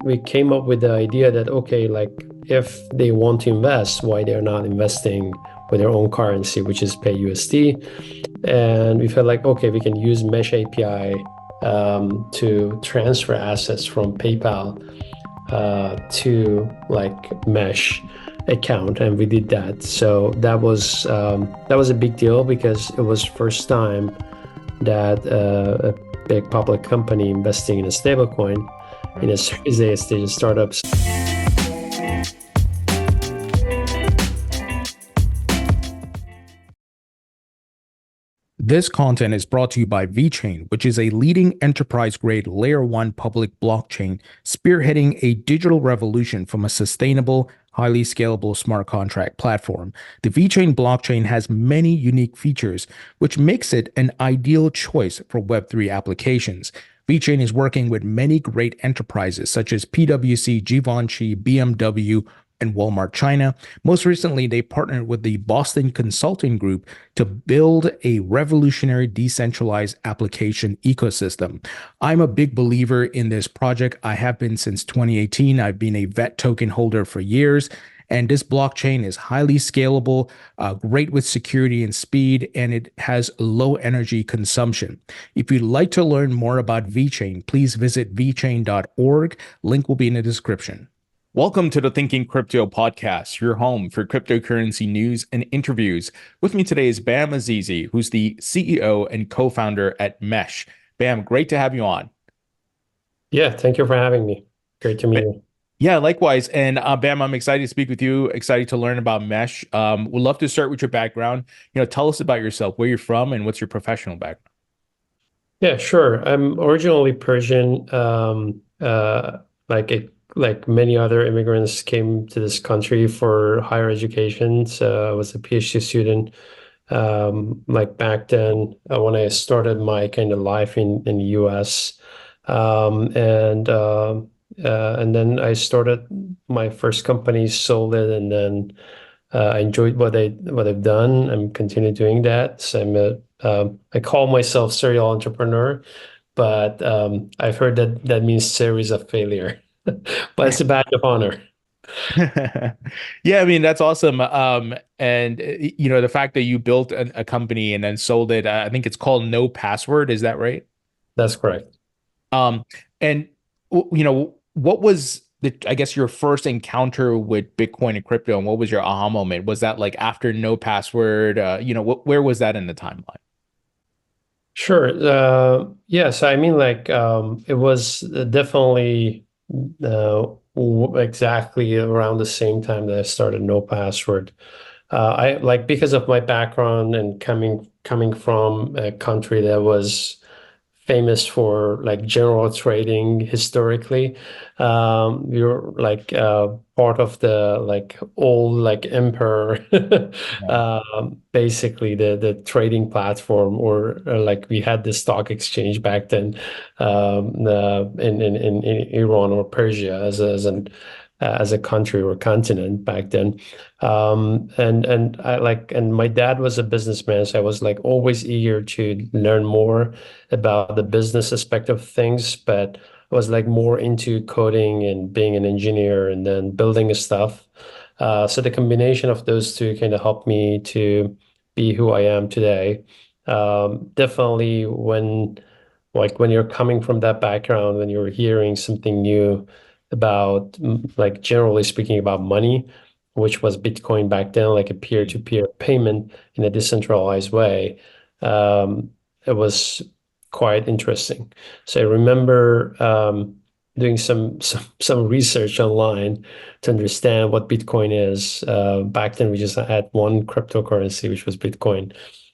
we came up with the idea that, okay, like if they want to invest, why they're not investing with their own currency, which is PayUSD. And we felt like, okay, we can use Mesh API to transfer assets from PayPal to like Mesh account, and we did that. So that was a big deal because it was first time that a big public company investing in a stablecoin in a Series A stage of startups. This content is brought to you by VeChain, which is a leading enterprise-grade Layer 1 public blockchain spearheading a digital revolution from a sustainable, highly scalable smart contract platform. The VeChain blockchain has many unique features, which makes it an ideal choice for Web3 applications. VeChain is working with many great enterprises such as PwC, Givenchy, BMW, and Walmart China. Most recently, they partnered with the Boston Consulting Group to build a revolutionary decentralized application ecosystem. I'm a big believer in this project. I have been since 2018. I've been a VET token holder for years. And this blockchain is highly scalable, great with security and speed, and it has low energy consumption. If you'd like to learn more about VeChain, please visit vchain.org. Link will be in the description. Welcome to the Thinking Crypto podcast, your home for cryptocurrency news and interviews. With me today is Bam Azizi, who's the CEO and co-founder at Mesh. Bam, great to have you on. Yeah, thank you for having me. Great to meet you. Yeah, likewise. And Bam, I'm excited to speak with you, excited to learn about Mesh. Would love to start with your background. Tell us about yourself, where you're from, and what's your professional background. Yeah, sure. I'm originally Persian. Like many other immigrants, came to this country for higher education. So I was a PhD student. Like back then, when I started my kind of life in the US, and then I started my first company, sold it, and then I enjoyed what I've done. I'm continue doing that. So I call myself serial entrepreneur, but I've heard that means series of failure. But it's a badge of honor. Yeah, I mean, that's awesome. And the fact that you built a company and then sold it, I think it's called NoPassword. Is that right? That's correct. Um, and what was I guess your first encounter with Bitcoin and crypto, and what was your aha moment? Was that like after NoPassword? Where was that in the timeline? Sure. Yes, I mean, like it was definitely exactly around the same time that I started NoPassword. I like because of my background and coming from a country that was famous for like general trading historically. You're like part of the like old like emperor, Yeah. basically the trading platform, or like we had the stock exchange back then in Iran or Persia as a country or continent back then. And my dad was a businessman, so I was like always eager to learn more about the business aspect of things, but I was like more into coding and being an engineer and then building stuff. So the combination of those two kind of helped me to be who I am today. Definitely when you're coming from that background, when you're hearing something new about like generally speaking about money, which was Bitcoin back then, like a peer-to-peer payment in a decentralized way, it was quite interesting. So I remember doing some research online to understand what Bitcoin is. Back then, we just had one cryptocurrency, which was Bitcoin.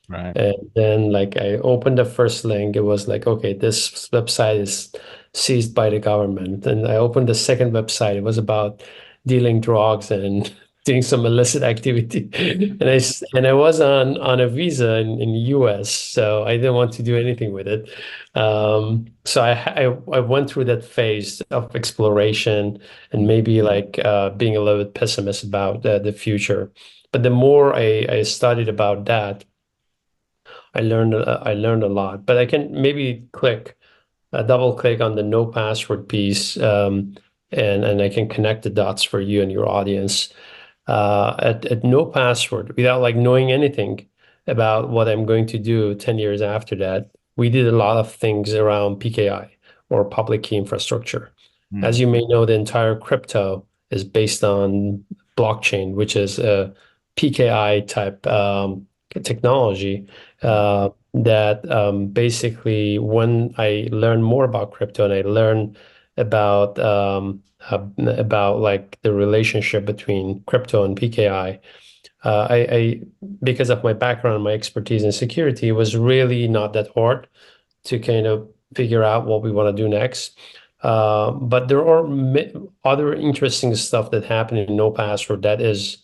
Right. And then like I opened the first link, it was like, okay, this website is seized by the government. And I opened the second website, it was about dealing drugs and doing some illicit activity. And I was on a visa in the US, so I didn't want to do anything with it. So I went through that phase of exploration and maybe like being a little bit pessimist about the future. But the more I studied about that, I learned a lot, but I can maybe double click on the no password piece. and I can connect the dots for you and your audience. At NoPassword, without like knowing anything about what I'm going to do 10 years after that, we did a lot of things around PKI or public key infrastructure. As Mm, you may know, the entire crypto is based on blockchain, which is a PKI type technology mm, that basically, when I learned more about crypto and I learned about about like the relationship between crypto and PKI. I because of my background, my expertise in security, it was really not that hard to kind of figure out what we want to do next. But there are other interesting stuff that happened in NoPassword that is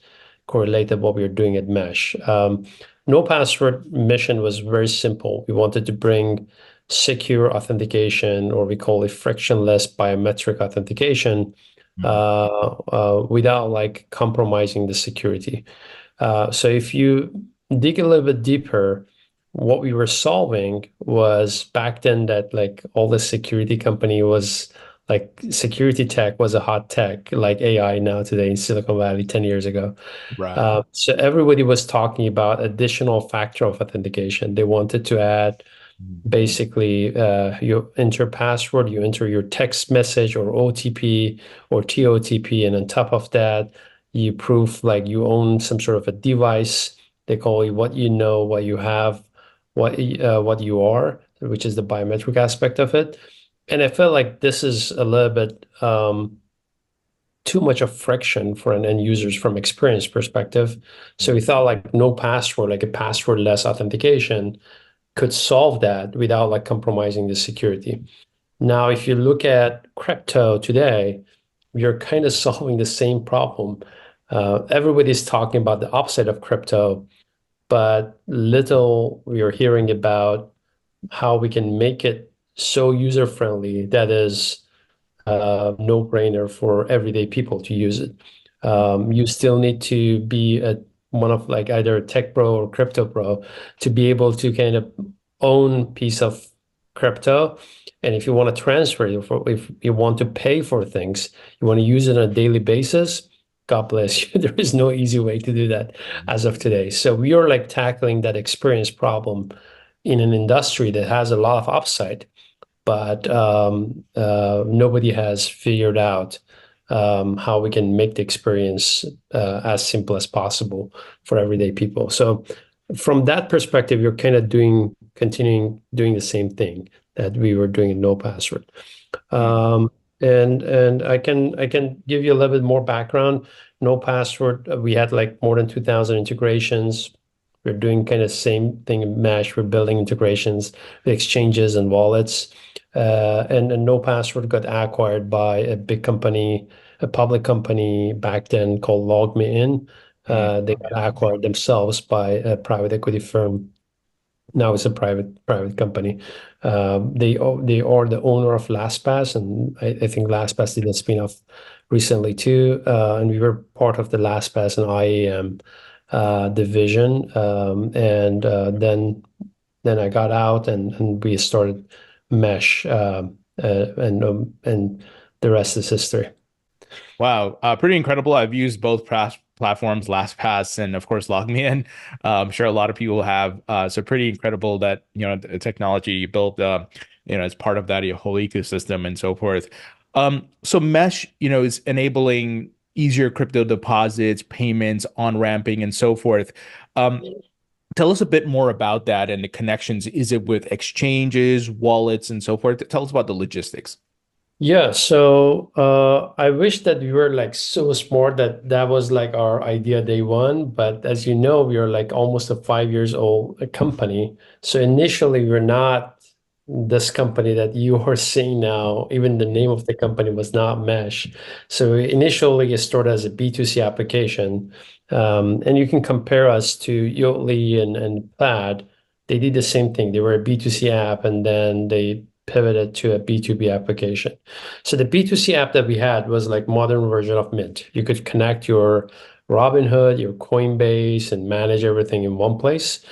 correlated what we are doing at Mesh. NoPassword mission was very simple. We wanted to bring secure authentication, or we call it frictionless biometric authentication, mm, without like compromising the security. So if you dig a little bit deeper, what we were solving was back then that like all the security company was like security tech was a hot tech like AI now today in Silicon Valley 10 years ago. right. So everybody was talking about additional factor of authentication. They wanted to add Mm, basically you enter password, you enter your text message or OTP or TOTP, and on top of that, you prove like you own some sort of a device. They call it what you know, what you have, what you are, which is the biometric aspect of it. And I felt like this is a little bit too much of friction for an end users from experience perspective. So we thought like NoPassword, like a password-less authentication, could solve that without like compromising the security. Now, if you look at crypto today, you're kind of solving the same problem. Everybody's talking about the upside of crypto, but little we are hearing about how we can make it so user friendly that is no-brainer for everyday people to use it. You still need to be one of like either a tech pro or crypto pro to be able to kind of own piece of crypto. And if you want to transfer it, if you want to pay for things, you want to use it on a daily basis, God bless you. There is no easy way to do that as of today. So we are like tackling that experience problem in an industry that has a lot of upside, but nobody has figured out how we can make the experience as simple as possible for everyday people. So from that perspective, you're kind of continuing doing the same thing that we were doing in NoPassword. mm, And I can give you a little bit more background. NoPassword, we had like more than 2,000 integrations. We're doing kind of same thing in Mesh. We're building integrations with exchanges and wallets. And NoPassword got acquired by a big company, a public company back then called LogMeIn. mm. They got acquired themselves by a private equity firm. Now it's a private company. They are the owner of LastPass, and I think LastPass did a spin-off recently too. And we were part of the LastPass and IAM division. And then I got out and we started Mesh, and the rest is history. Wow, pretty incredible. I've used both platforms, LastPass and of course LogMeIn. I'm sure a lot of people have. So pretty incredible that the technology you built, as part of that your whole ecosystem and so forth. So Mesh, is enabling easier crypto deposits, payments, on ramping, and so forth. Um, Tell us a bit more about that and the connections. Is it with exchanges, wallets, and so forth? Tell us about the logistics. Yeah, so I wish that we were like so smart that that was like our idea day one. But as you know, we are like almost a 5 years old company. So initially, we're not this company that you are seeing now. Even the name of the company was not Mesh. So initially, it started as a B2C application. And you can compare us to Yotli and Plaid. They did the same thing. They were a B2C app, and then they pivoted to a B2B application. So the B2C app that we had was like modern version of Mint. You could connect your Robinhood, your Coinbase, and manage everything in one place.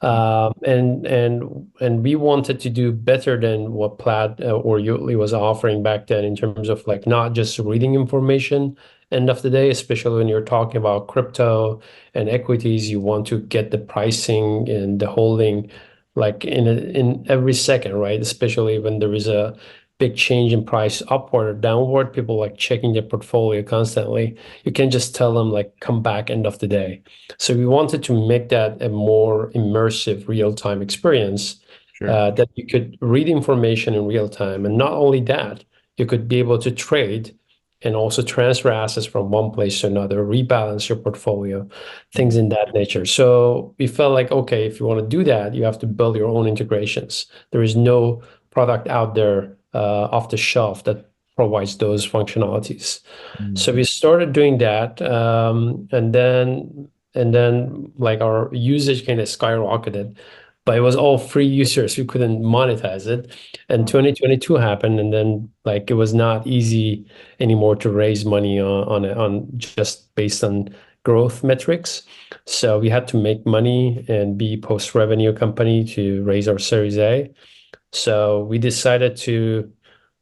And we wanted to do better than what Plaid or Yodlee was offering back then in terms of like not just reading information end of the day, especially when you're talking about crypto and equities. You want to get the pricing and the holding like in every second, right? Especially when there is a big change in price upward or downward, people like checking their portfolio constantly. You can just tell them like come back end of the day. So we wanted to make that a more immersive real-time experience, Sure. that you could read information in real time. And not only that, you could be able to trade and also transfer assets from one place to another, rebalance your portfolio, things in that nature. So we felt like, okay, if you want to do that, you have to build your own integrations. There is no product out there off the shelf that provides those functionalities. Mm. So we started doing that, and then like our usage kind of skyrocketed, but it was all free users. We couldn't monetize it. And 2022 happened, and then like it was not easy anymore to raise money on just based on growth metrics. So we had to make money and be post-revenue company to raise our Series A. So we decided to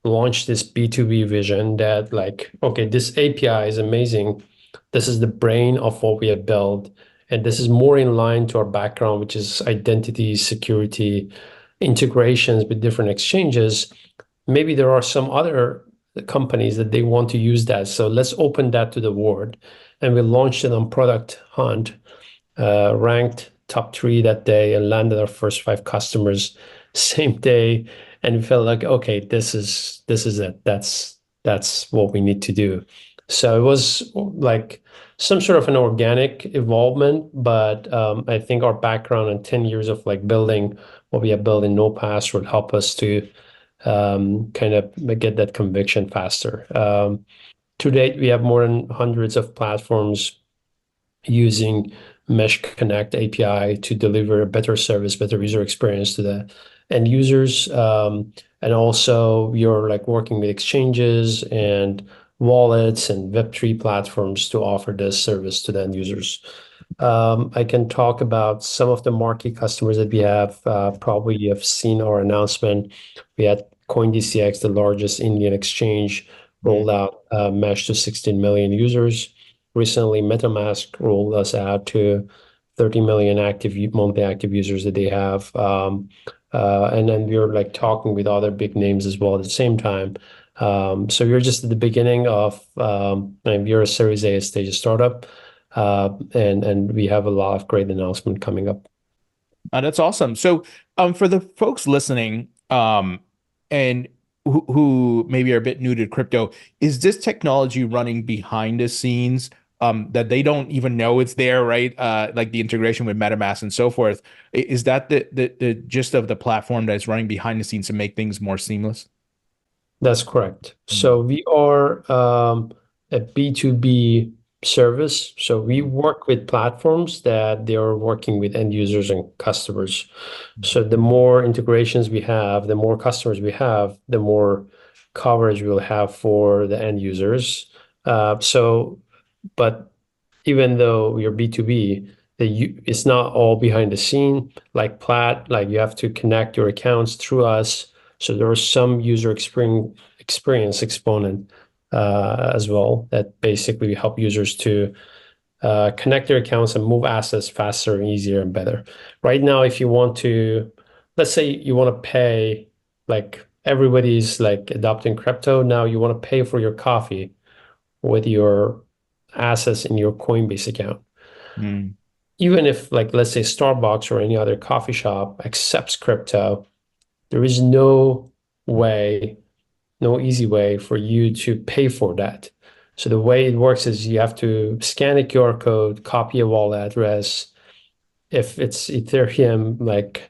launch this B2B vision that like, okay, this API is amazing. This is the brain of what we have built. And this is more in line to our background, which is identity, security, integrations with different exchanges. Maybe there are some other companies that they want to use that. So let's open that to the world. And we launched it on Product Hunt, ranked top 3 that day, and landed our first 5 customers same day. And we felt like, okay, this is it. That's what we need to do. So it was like some sort of an organic involvement, but I think our background and 10 years of like building what we have built in NoPassword help us to kind of get that conviction faster. To date, we have more than hundreds of platforms using Mesh Connect API to deliver a better service, better user experience to the end users. And also you're like working with exchanges and wallets and Web3 platforms to offer this service to the end users. I can talk about some of the marquee customers that we have. Probably you have seen our announcement. We had CoinDCX, the largest Indian exchange, Mm. rolled out Mesh to 16 million users. Recently, MetaMask rolled us out to 30 million monthly active users that they have. And then we were like talking with other big names as well at the same time. So we're just at the beginning of, and we're a Series A stage startup, and we have a lot of great announcement coming up. That's awesome. So, for the folks listening, and who maybe are a bit new to crypto, is this technology running behind the scenes, that they don't even know it's there, right? Like the integration with MetaMask and so forth. Is that the gist of the platform that is running behind the scenes to make things more seamless? That's correct. Mm. So we are a B2B service. So we work with platforms that they are working with end users and customers. So the more integrations we have, the more customers we have, the more coverage we'll have for the end users. But even though we're B2B, it's not all behind the scene like Plaid. Like you have to connect your accounts through us. So there is some user experience exponent as well that basically help users to connect their accounts and move assets faster and easier and better. Right now, if you want to, let's say you want to pay, like everybody's like adopting crypto now, you want to pay for your coffee with your assets in your Coinbase account. Mm. Even if, like, let's say Starbucks or any other coffee shop accepts crypto, there is no way, no easy way for you to pay for that. So the way it works is you have to scan a QR code, copy a wallet address. If it's Ethereum, like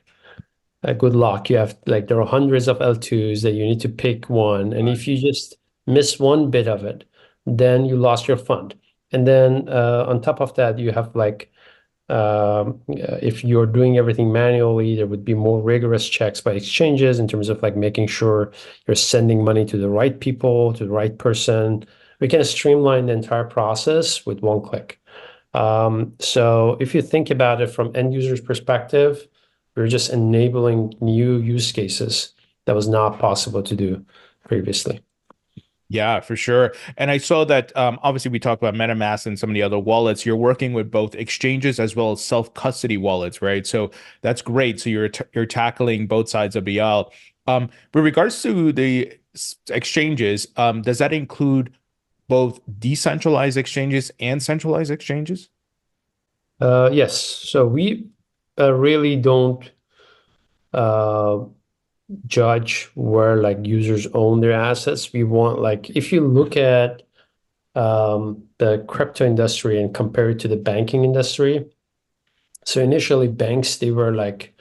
good luck. You have like there are hundreds of L2s that you need to pick one. And Right. if you just miss one bit of it, then you lost your fund. And then on top of that, you have like if you're doing everything manually, there would be more rigorous checks by exchanges in terms of like making sure you're sending money to the right people, to the right person. We can streamline the entire process with one click. So if you think about it from end user's perspective, We're just enabling new use cases that was not possible to do previously. Yeah, for sure. And I saw that obviously we talked about MetaMask and some of the other wallets. You're working with both exchanges as well as self-custody wallets, right? So that's great. So you're tackling both sides of the aisle. With regards to the exchanges, does that include both decentralized exchanges and centralized exchanges? Yes, so we really don't uh, judge where like users own their assets. We want like if you look at the crypto industry and compare it to the banking industry. So initially, banks they were like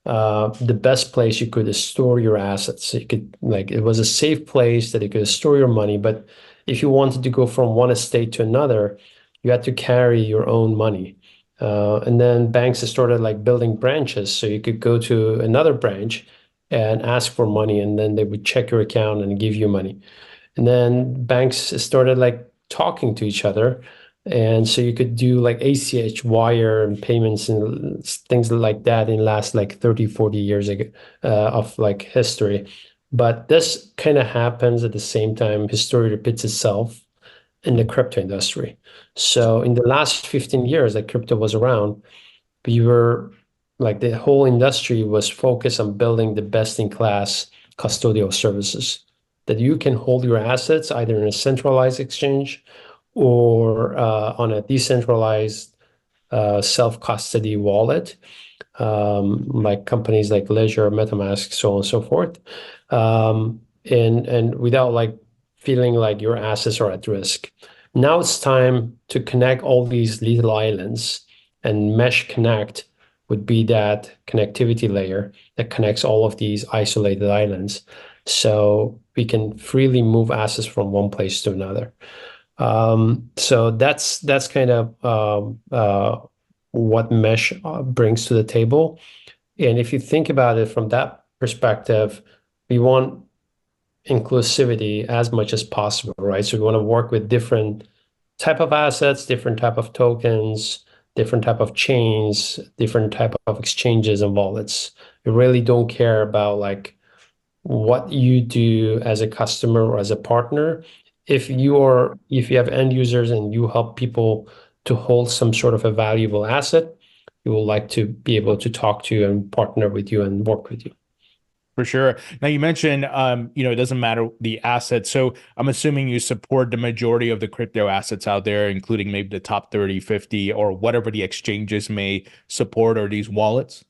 the best place you could store your assets. You could like it was a safe place that you could store your money. But if you wanted to go from one estate to another, you had to carry your own money. And then banks started like building branches, so you could go to another branch and ask for money, and then they would check your account and give you money. And then banks started like talking to each other. And so you could do like ACH wire and payments and things like that in last like 30, 40 years ago, of like history. But this kind of happens at the same time, history repeats itself in the crypto industry. So in the last 15 years that crypto was around, we were like the whole industry was focused on building the best in class custodial services that you can hold your assets either in a centralized exchange or on a decentralized self-custody wallet, like companies like Ledger, MetaMask, so on and so forth, and without like feeling like your assets are at risk. Now it's time to connect all these little islands, and Mesh Connect would be that connectivity layer that connects all of these isolated islands, so we can freely move assets from one place to another. So that's kind of what Mesh brings to the table. And if you think about it from that perspective, we want inclusivity as much as possible, right? So we want to work with different type of assets, different type of tokens, different type of chains, different type of exchanges and wallets. We really don't care about like what you do as a customer or as a partner. If you have end users and you help people to hold some sort of a valuable asset, you will like to be able to talk to you and partner with you and work with you. For sure. Now you mentioned, it doesn't matter the asset. So I'm assuming you support the majority of the crypto assets out there, including maybe the top 30, 50, or whatever the exchanges may support or these wallets.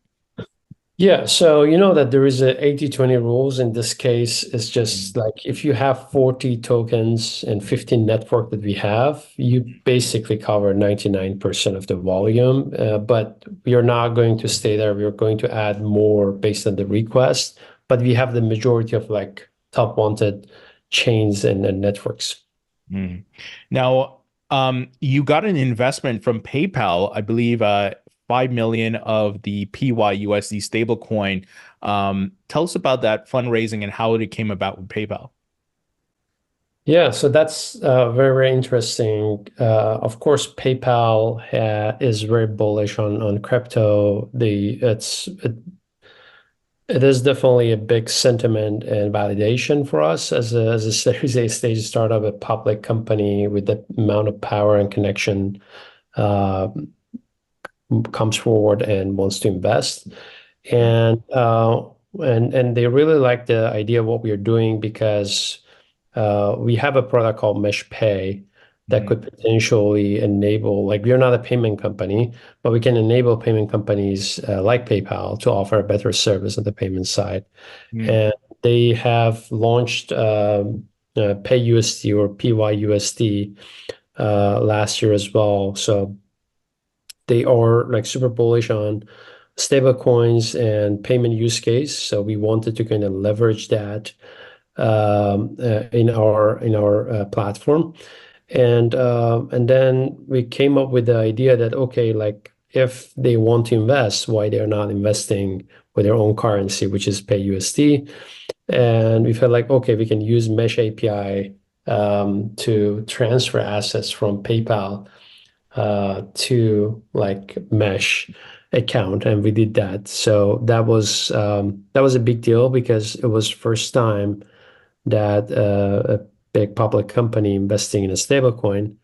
Yeah, so you know that there is a 80/20 rules. In this case, it's Mm. just like if you have 40 tokens and 15 network that we have, you basically cover 99% of the volume. But we are not going to stay there. We are going to add more based on the request. But we have the majority of like top wanted chains and networks. Mm. Now, you got an investment from PayPal, I believe, 5 million of the PYUSD stablecoin. Tell us about that fundraising and how it came about with PayPal. Yeah, so that's very, very interesting. Of course, PayPal is very bullish on crypto. It is definitely a big sentiment and validation for us as a Series A stage startup, a public company with the amount of power and connection uh, comes forward and wants to invest. Mm. And they really like the idea of what we are doing because we have a product called Mesh Pay that Mm. could potentially enable, like we're not a payment company, but we can enable payment companies like PayPal to offer a better service on the payment side. Mm. And they have launched PayUSD or PYUSD last year as well. So they are like super bullish on stablecoins and payment use case. So we wanted to kind of leverage that in our platform, and then we came up with the idea that okay, like if they want to invest, why they're not investing with their own currency, which is PayUSD, and we felt like okay, we can use Mesh API to transfer assets from PayPal to like Mesh. account, and we did that. So that was a big deal because it was first time that a big public company investing in a stablecoin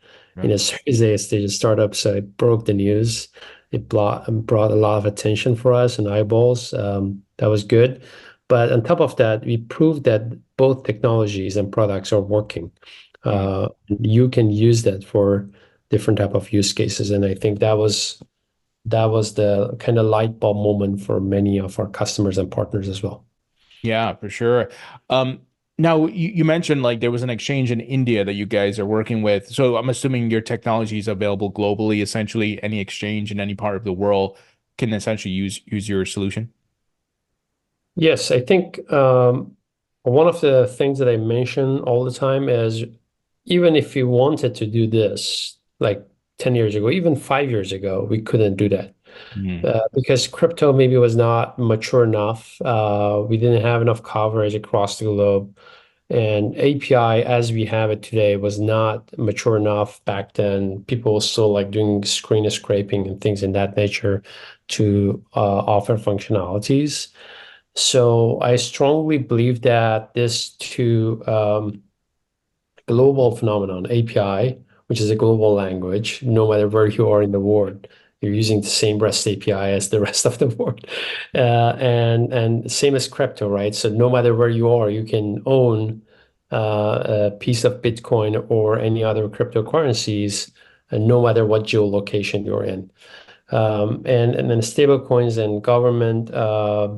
in Yeah. a Series A stage of startup. So it broke the news. It brought a lot of attention for us and eyeballs. That was good. But on top of that, we proved that both technologies and products are working. Mm. You can use that for different type of use cases, and I think that was the kind of light bulb moment for many of our customers and partners as well. Yeah, for sure. Um, Now you mentioned like there was an exchange in India that you guys are working with. So I'm assuming your technology is available globally. Essentially, any exchange in any part of the world can essentially use your solution. Yes, I think one of the things that I mention all the time is even if we wanted to do this like 10 years ago, even 5 years ago, we couldn't do that Mm. because crypto maybe was not mature enough. We didn't have enough coverage across the globe. And API as we have it today was not mature enough back then. People were still like doing screen scraping and things in that nature to offer functionalities. So I strongly believe that this two global phenomenon, API, which is a global language, no matter where you are in the world, you're using the same REST API as the rest of the world, and same as crypto, right? So no matter where you are, you can own a piece of Bitcoin or any other cryptocurrencies, and no matter what geolocation you're in. And then stablecoins and government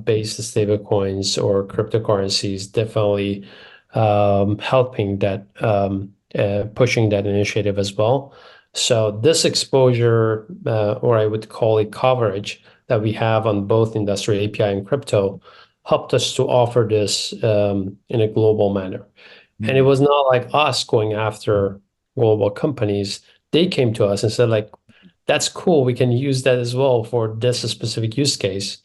based stablecoins or cryptocurrencies definitely helping that pushing that initiative as well. So this exposure, or I would call it coverage that we have on both industry API and crypto, helped us to offer this in a global manner. And it Mm. was not like us going after global companies. They came to us and said, like, that's cool. We can use that as well for this specific use case.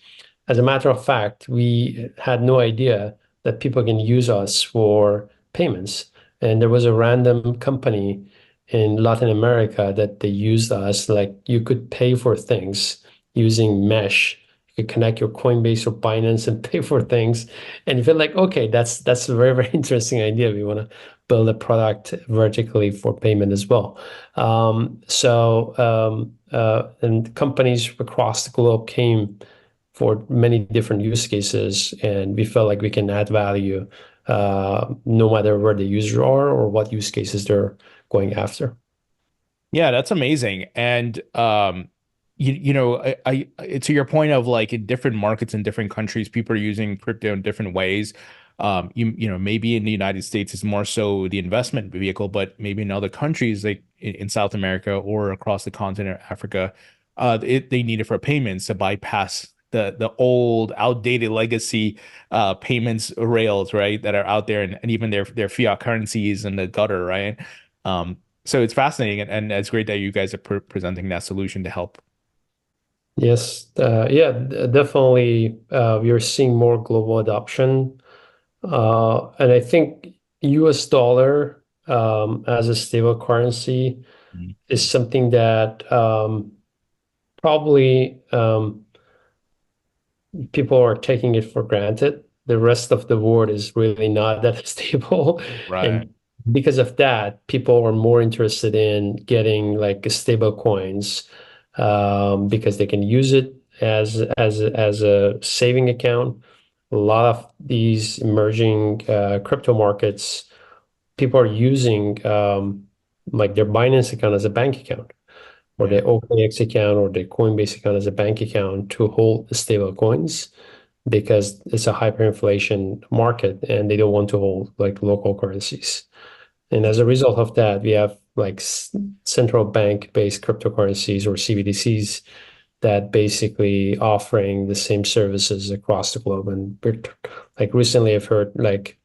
As a matter of fact, we had no idea that people can use us for payments. And there was a random company in Latin America that they used us. Like you could pay for things using Mesh. You could connect your Coinbase or Binance and pay for things. And you feel like, okay, that's a very, very interesting idea. We want to build a product vertically for payment as well. And companies across the globe came for many different use cases, and we felt like we can add value no matter where the user are or what use cases they're going after. Yeah, that's amazing. And you know, to your point of like in different markets in different countries, people are using crypto in different ways. You know, maybe in the United States it's more so the investment vehicle, but maybe in other countries like in South America or across the continent of Africa, they need it for payments to bypass the old outdated legacy payments rails, right, that are out there and even their fiat currencies in the gutter, right? So it's fascinating, and it's great that you guys are presenting that solution to help. Yes, yeah, definitely. We are seeing more global adoption, and I think US dollar as a stable currency Mhm. is something that probably people are taking it for granted. The rest of the world is really not that stable. Right. And because of that, people are more interested in getting like stable coins because they can use it as a saving account. A lot of these emerging crypto markets, people are using like their Binance account as a bank account or Yeah. their OKX account or their Coinbase account as a bank account to hold stable coins because it's a hyperinflation market and they don't want to hold like local currencies. And as a result of that, we have like central bank-based cryptocurrencies or CBDCs that basically offering the same services across the globe. And like recently, I've heard like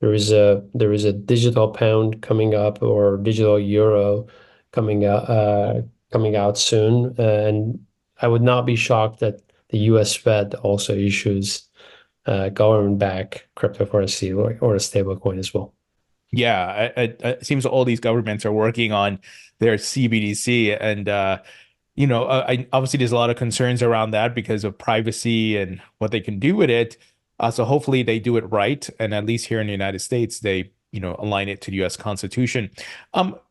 there is a digital pound coming up or digital euro coming out coming out soon, and I would not be shocked that the U.S. Fed also issues government-backed cryptocurrency or a stablecoin as well. Yeah, it seems all these governments are working on their CBDC, and obviously there's a lot of concerns around that because of privacy and what they can do with it. So hopefully they do it right, and at least here in the United States, they align it to the U.S. Constitution.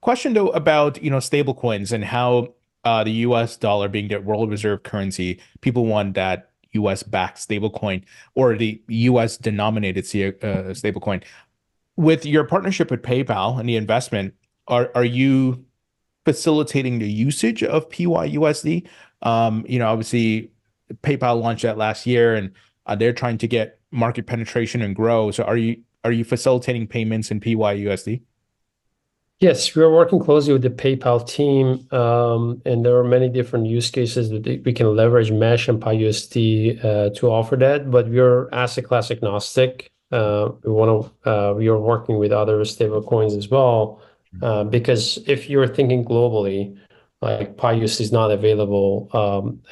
Question though about stable coins and how the U.S. dollar being the world reserve currency, people want that U.S. backed stable coin or the U.S. denominated stable coin. With your partnership with PayPal and the investment, are you facilitating the usage of PYUSD? Obviously PayPal launched that last year, and they're trying to get market penetration and grow. So are you facilitating payments in PYUSD? Yes, we're working closely with the PayPal team, and there are many different use cases that we can leverage Mesh and PyUSD to offer that. But we're asset class agnostic. We are working with other stable coins as well, because if you're thinking globally, like PyUSD is not available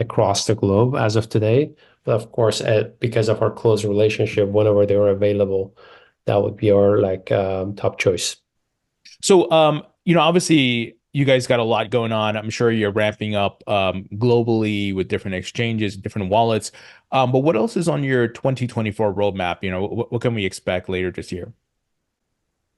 across the globe as of today. But of course, because of our close relationship, whenever they are available, that would be our like top choice. So, obviously you guys got a lot going on. I'm sure you're ramping up globally with different exchanges, different wallets. But what else is on your 2024 roadmap? What can we expect later this year?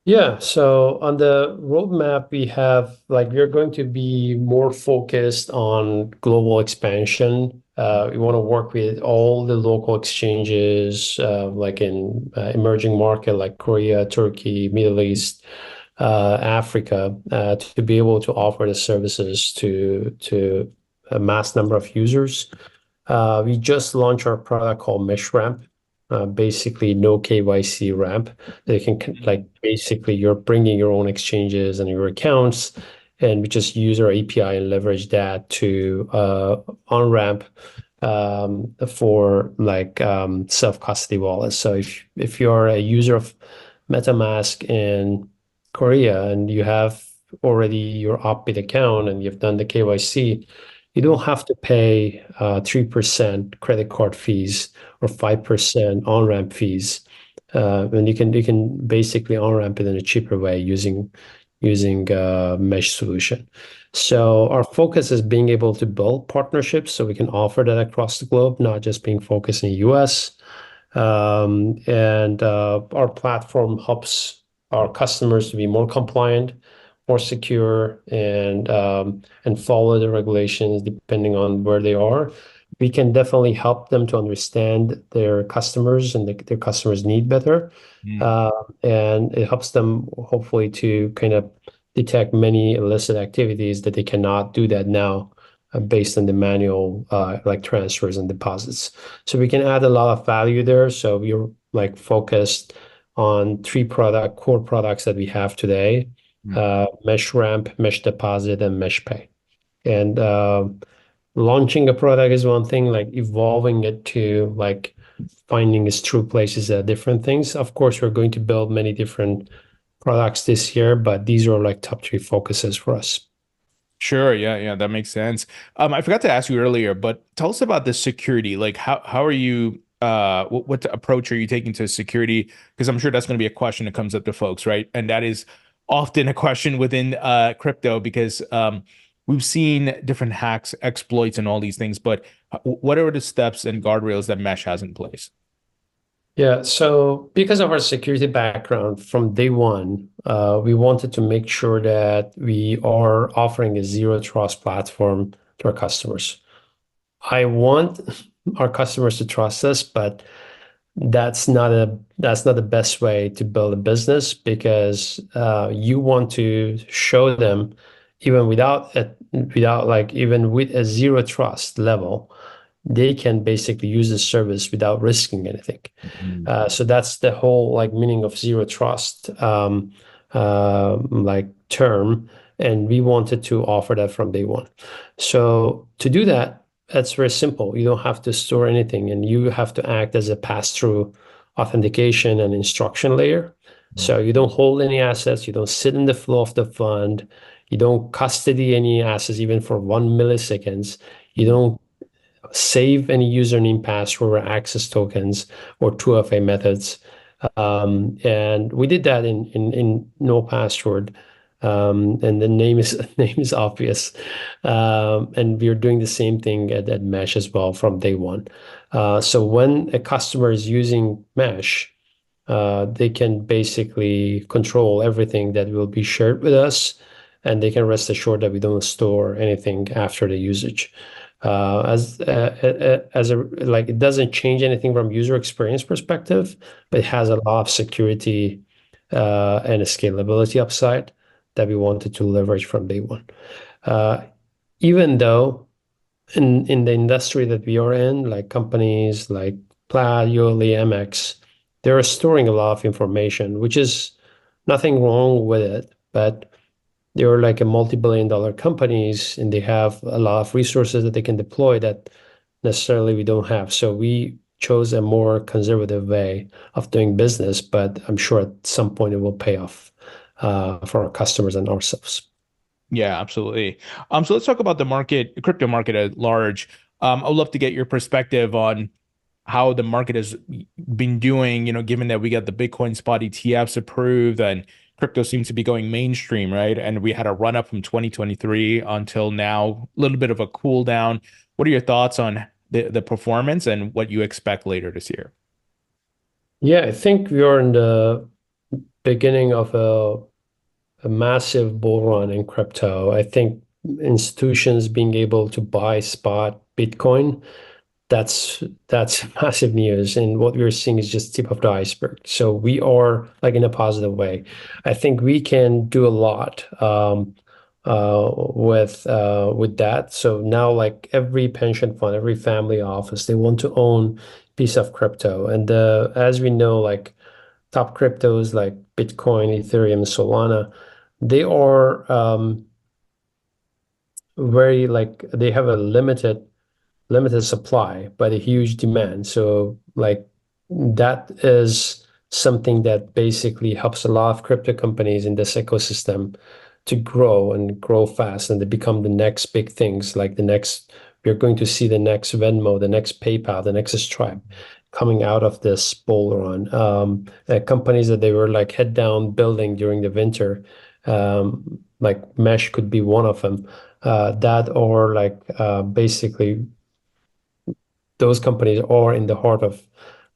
Yeah, so on the roadmap, we have like we're going to be more focused on global expansion. We want to work with all the local exchanges, like in emerging market like Korea, Turkey, Middle East, Africa, to be able to offer the services to a mass number of users. We just launched our product called Mesh Ramp, basically no KYC ramp. They can like basically you're bringing your own exchanges and your accounts, and we just use our API and leverage that to on ramp for like self custody wallets. So if you're a user of MetaMask in Korea and you have already your Opbit account and you've done the KYC, you don't have to pay 3% credit card fees or 5% on-ramp fees. And you can basically on-ramp it in a cheaper way using mesh solution. So our focus is being able to build partnerships so we can offer that across the globe, not just being focused in the US. And our platform helps our customers to be more compliant, more secure, and follow the regulations depending on where they are. We can definitely help them to understand their customers and their customers' need better. Mm. And it helps them hopefully to kind of detect many illicit activities that they cannot do that now based on the manual like transfers and deposits. So we can add a lot of value there. So we're like focused on three core products that we have today: Mm. Mesh Ramp, Mesh Deposit, and Mesh Pay. And launching a product is one thing, like evolving it to like finding its true places are different things. Of course, we're going to build many different products this year, but these are like top three focuses for us. Sure, yeah, yeah, that makes sense. I forgot to ask you earlier, but tell us about the security. Like, how are you? What approach are you taking to security? Because I'm sure that's going to be a question that comes up to folks, right? And that is often a question within crypto because we've seen different hacks, exploits, and all these things. But what are the steps and guardrails that Mesh has in place? Yeah, so because of our security background from day one, we wanted to make sure that we are offering a zero trust platform to our customers. I want our customers to trust us, but that's not the best way to build a business because you want to show them even without like even with a zero trust level, they can basically use the service without risking anything. Mm. So that's the whole like meaning of zero trust like term, and we wanted to offer that from day one. So to do that, that's very simple. You don't have to store anything, and you have to act as a pass-through authentication and instruction layer. So you don't hold any assets, you don't sit in the flow of the fund, you don't custody any assets even for 1 milliseconds. You don't save any username, password, or access tokens or 2FA methods. And we did that in NoPassword. And the name is name is obvious. And we're doing the same thing at Mesh as well from day one. So when a customer is using Mesh, they can basically control everything that will be shared with us, and they can rest assured that we don't store anything after the usage. As a like, it doesn't change anything from user experience perspective, but it has a lot of security and a scalability upside that we wanted to leverage from day one. Uh, Even though in the industry that we are in, like companies like Plaid, Yoli, MX, they're storing a lot of information, which is nothing wrong with it, but they're like a multi-billion dollar companies and they have a lot of resources that they can deploy that necessarily we don't have. So we chose a more conservative way of doing business, but I'm sure at some point it will pay off for our customers and ourselves. Yeah, absolutely. So let's talk about the market, crypto market at large. I'd love to get your perspective on how the market has been doing, given that we got the Bitcoin spot ETFs approved and crypto seems to be going mainstream, right? And we had a run up from 2023 until now, a little bit of a cool down. What are your thoughts on the performance and what you expect later this year? Yeah, I think we are in the beginning of a massive bull run in crypto. I think institutions being able to buy spot Bitcoin, that's massive news. And what we're seeing is just tip of the iceberg. So we are like in a positive way. I think we can do a lot with that. So now like every pension fund, every family office, they want to own piece of crypto. And as we know, like top cryptos like Bitcoin, Ethereum, Solana, they are very like they have a limited supply but a huge demand. So like that is something that basically helps a lot of crypto companies in this ecosystem to grow and grow fast, and they become the next big things. Like the next, we're going to see the next Venmo, the next PayPal, the next Stripe coming out of this bull run. Companies that they were like head down building during the winter, like Mesh could be one of them. That or like basically those companies are in the heart of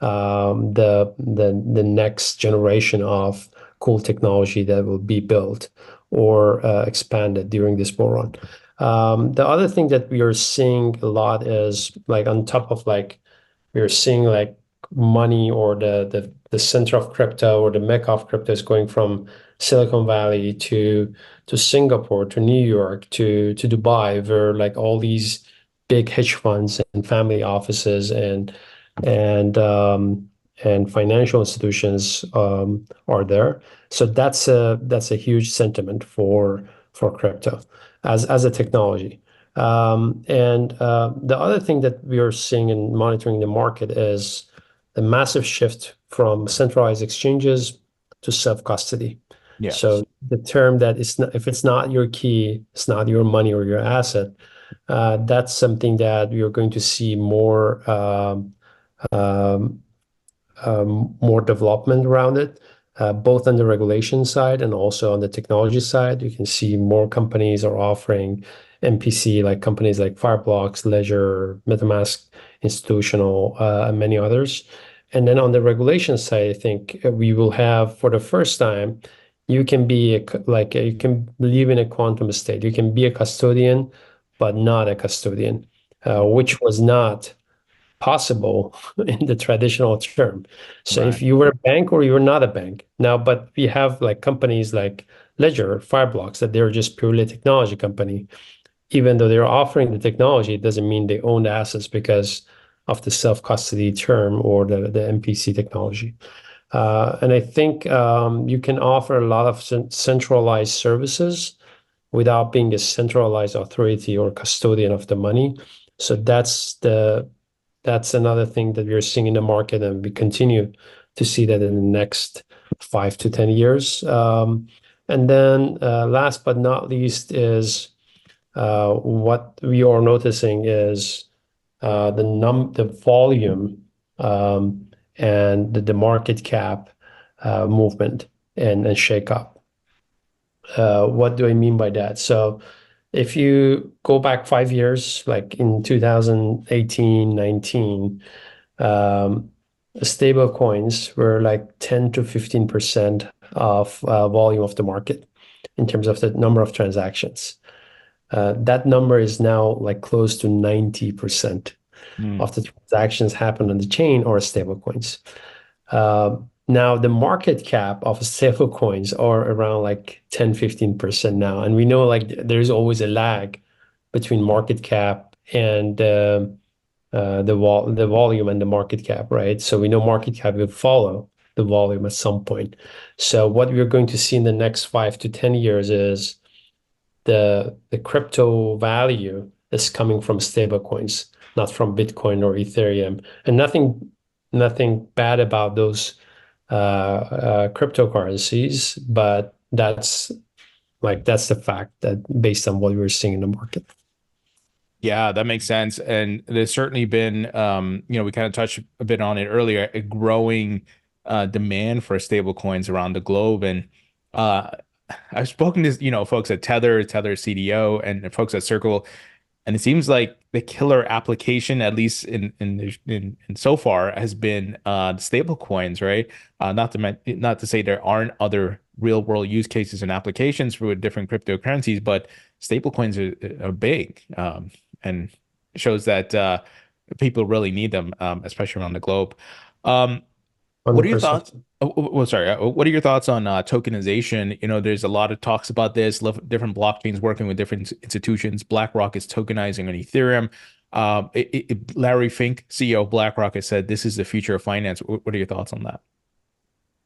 the next generation of cool technology that will be built or expanded during this bull run. The other thing that we are seeing a lot is like on top of like we're seeing like money or the center of crypto or the mecca of crypto is going from Silicon Valley to Singapore to New York to Dubai, where like all these big hedge funds and family offices and and financial institutions are there. So that's a huge sentiment for crypto as a technology. And the other thing that we are seeing and monitoring the market is the massive shift from centralized exchanges to self-custody. Yes. So the term that it's not, if it's not your key, it's not your money or your asset, that's something that we are going to see um, more development around it, both on the regulation side and also on the technology side. You can see more companies are offering MPC, like companies like Fireblocks, Ledger, MetaMask, Institutional, and many others. And then on the regulation side, I think we will have for the first time, you can be you can live in a quantum state. You can be a custodian, but not a custodian, which was not possible in the traditional term. So Right. if you were a bank or you were not a bank now, but we have like companies like Ledger, Fireblocks, that they're just purely a technology company. Even though they're offering the technology, it doesn't mean they own the assets because of the self-custody term or the MPC technology. And I think you can offer a lot of centralized services without being a centralized authority or custodian of the money. So that's another thing that we're seeing in the market, and we continue to see that in the next 5 to 10 years. And then last but not least is what we are noticing is the volume and the market cap movement and shake up. What do I mean by that? So if you go back 5 years, like in 2018, 19, um, stable coins were like 10 to 15% of volume of the market in terms of the number of transactions. That number is now like close to 90% Mm, of the transactions happen on the chain or stable coins. Now the market cap of stable coins are around like 10, 15% now. And we know like there's always a lag between market cap and the volume and the market cap, right? So we know market cap will follow the volume at some point. So what we're going to see in the next 5 to 10 years is the crypto value is coming from stable coins, not from Bitcoin or Ethereum. And nothing bad about those cryptocurrencies, but that's the fact that based on what we're seeing in the market. yeah, that makes sense. And there's certainly been, we kind of touched a bit on it earlier, a growing demand for stable coins around the globe. And uh, I've spoken to, folks at Tether CDO, and folks at Circle, and it seems like the killer application, at least in so far, has been the stable coins, right? Not to say there aren't other real world use cases and applications for different cryptocurrencies, but stable coins are big, and shows that people really need them, especially around the globe. Um, what are your 100%. thoughts? Well, sorry. What are your thoughts on tokenization? There's a lot of talks about this, different blockchains working with different institutions. BlackRock is tokenizing on Ethereum. Larry Fink, CEO of BlackRock, has said this is the future of finance. What are your thoughts on that?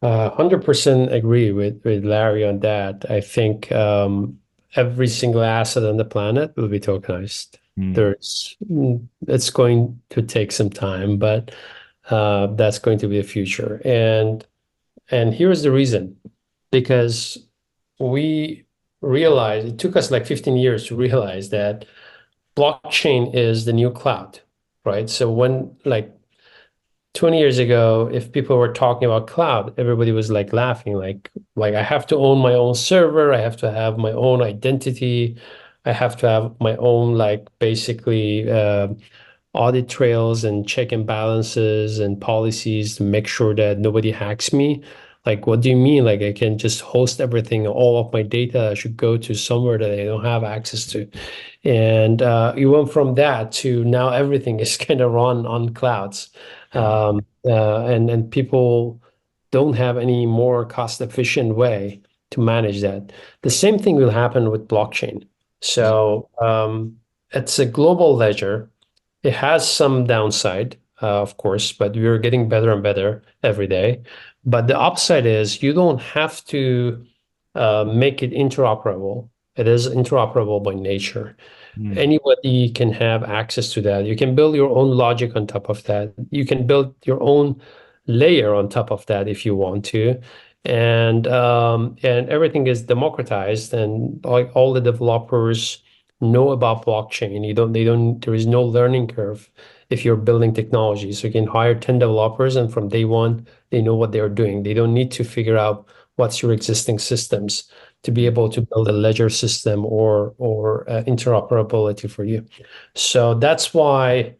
100% agree with Larry on that. I think every single asset on the planet will be tokenized. Hmm. It's going to take some time, but that's going to be the future. And here's the reason, because we realized it took us like 15 years to realize that blockchain is the new cloud, right? So when like 20 years ago, if people were talking about cloud, everybody was like laughing, like I have to own my own server, I have to have my own identity, I have to have my own like basically audit trails and check and balances and policies to make sure that nobody hacks me. Like, what do you mean? Like, I can just host everything, all of my data should go to somewhere that I don't have access to. And you went from that to now everything is kind of run on clouds. Yeah. And people don't have any more cost efficient way to manage that. The same thing will happen with blockchain. So it's a global ledger. It has some downside, of course, but we're getting better and better every day. But the upside is you don't have to make it interoperable. It is interoperable by nature. Hmm. Anybody can have access to that. You can build your own logic on top of that. You can build your own layer on top of that if you want to. And everything is democratized, and like all the developers know about blockchain. There is no learning curve if you're building technology. So you can hire 10 developers, and from day one, they know what they're doing. They don't need to figure out what's your existing systems to be able to build a ledger system or interoperability for you. So that's why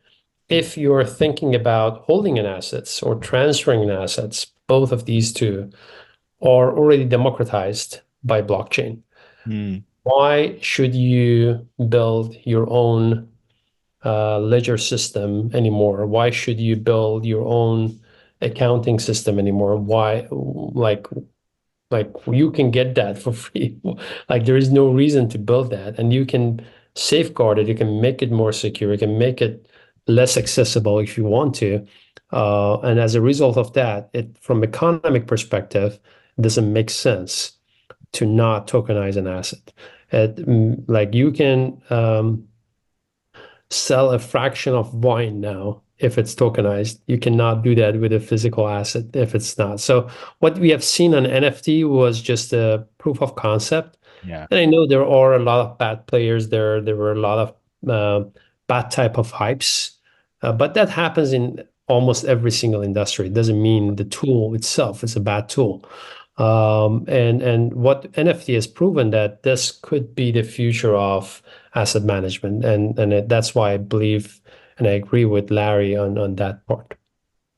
if you're thinking about holding an assets or transferring an assets, both of these two are already democratized by blockchain. Hmm. Why should you build your own ledger system anymore? Why should you build your own accounting system anymore? Why, like you can get that for free. Like there is no reason to build that, and you can safeguard it. You can make it more secure. You can make it less accessible if you want to. And as a result of that, from economic perspective, it doesn't make sense to not tokenize an asset. Like you can sell a fraction of wine now if it's tokenized. You cannot do that with a physical asset if it's not. So what we have seen on NFT was just a proof of concept. Yeah. And I know there are a lot of bad players there. There were a lot of bad type of hypes, but that happens in almost every single industry. It doesn't mean the tool itself is a bad tool. And what NFT has proven that this could be the future of asset management, and that's why I believe and I agree with Larry on that part.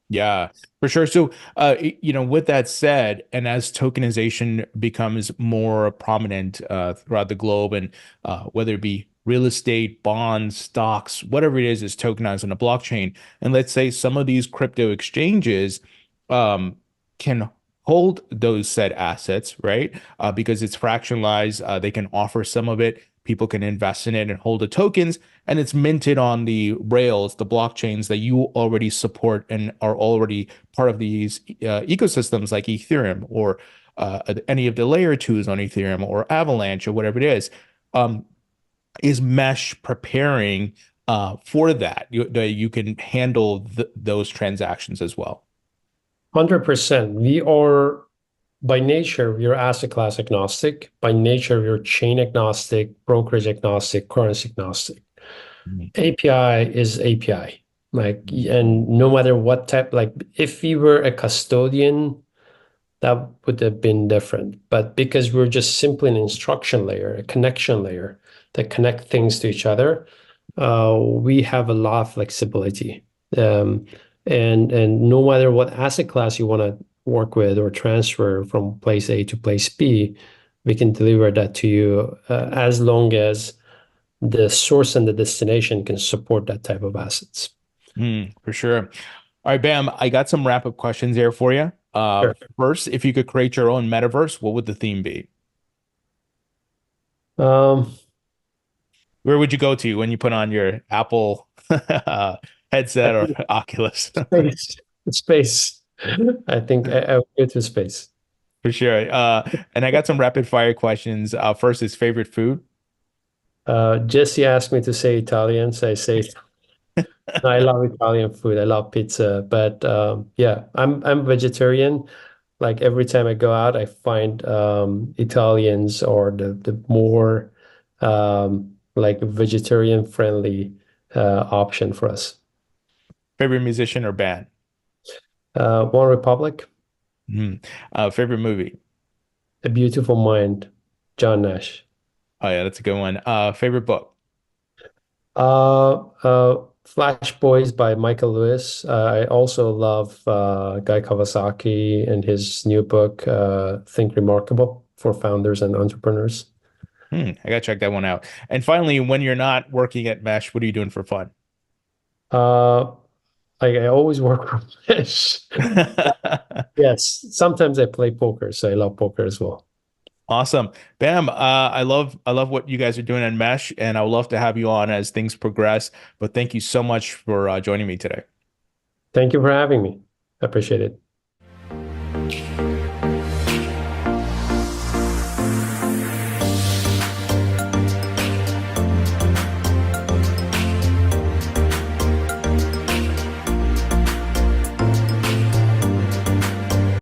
Yeah, for sure. So, with that said, and as tokenization becomes more prominent throughout the globe, and whether it be real estate, bonds, stocks, whatever it is tokenized on a blockchain, and let's say some of these crypto exchanges can hold those said assets, right? Because it's fractionalized, they can offer some of it. People can invest in it and hold the tokens, and it's minted on the rails, the blockchains that you already support and are already part of these ecosystems like Ethereum or any of the layer twos on Ethereum or Avalanche or whatever it is Mesh preparing for that, that you can handle those transactions as well? 100%. We are, by nature, we are asset class agnostic. By nature, we are chain agnostic, brokerage agnostic, currency agnostic. Mhm. API is API. Like, and no matter what type, like if we were a custodian, that would have been different. But because we're just simply an instruction layer, a connection layer that connect things to each other, we have a lot of flexibility. Um, and no matter what asset class you want to work with or transfer from place A to place B, we can deliver that to you as long as the source and the destination can support that type of assets. For sure. All right, Bam, I got some wrap-up questions here for you. Sure. First, if you could create your own metaverse, what would the theme be? Um, Where would you go to when you put on your Apple I headset or think Oculus? space, space. I think I would go to space. For sure. And I got some rapid fire questions. First is favorite food. Jesse asked me to say Italian, so I say I love Italian food. I love pizza, but yeah, I'm vegetarian. Like every time I go out, I find Italians or the more like vegetarian friendly option for us. Favorite musician or band? One Republic, Favorite movie? A Beautiful Mind, John Nash. Oh yeah, that's a good one. Favorite book? Flash Boys by Michael Lewis. I also love Guy Kawasaki and his new book, Think Remarkable for founders and entrepreneurs. I gotta check that one out. And finally, when you're not working at Mesh, what are you doing for fun? Uh, I always work from fish. Yes, sometimes I play poker, so I love poker as well. Awesome. Bam. I love what you guys are doing on Mesh, and I would love to have you on as things progress. But thank you so much for joining me today. Thank you for having me. I appreciate it.